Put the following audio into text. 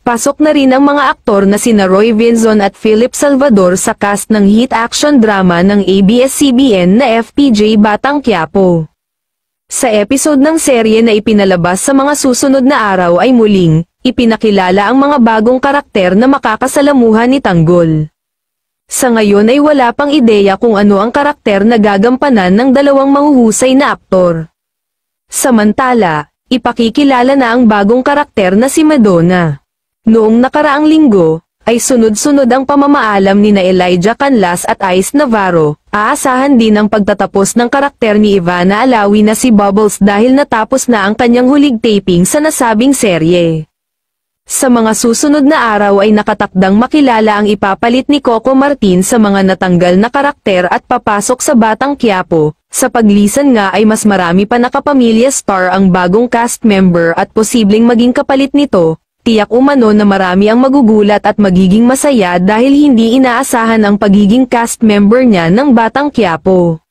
Pasok na rin ang mga aktor na sina Roy Vinzon at Philip Salvador sa cast ng hit action drama ng ABS-CBN na FPJ Batang Quiapo. Sa episode ng serye na ipinalabas sa mga susunod na araw ay muling ipinakilala ang mga bagong karakter na makakasalamuhan ni Tanggol. Sa ngayon ay wala pang ideya kung ano ang karakter na gagampanan ng dalawang mahuhusay na aktor. Samantala, ipakikilala na ang bagong karakter na si Madonna. Noong nakaraang linggo, ay sunod-sunod ang pamamaalam ni na Elijah Canlas at Ice Navarro. Aasahan din ang pagtatapos ng karakter ni Ivana Alawi na si Bubbles dahil natapos na ang kanyang huling taping sa nasabing serye. Sa mga susunod na araw ay nakatakdang makilala ang ipapalit ni Coco Martin sa mga natanggal na karakter at papasok sa Batang Quiapo. Sa paglisan nga ay mas marami pa na kapamilya star ang bagong cast member at posibleng maging kapalit nito. Tiyak umano na marami ang magugulat at magiging masaya dahil hindi inaasahan ang pagiging cast member niya ng Batang Quiapo.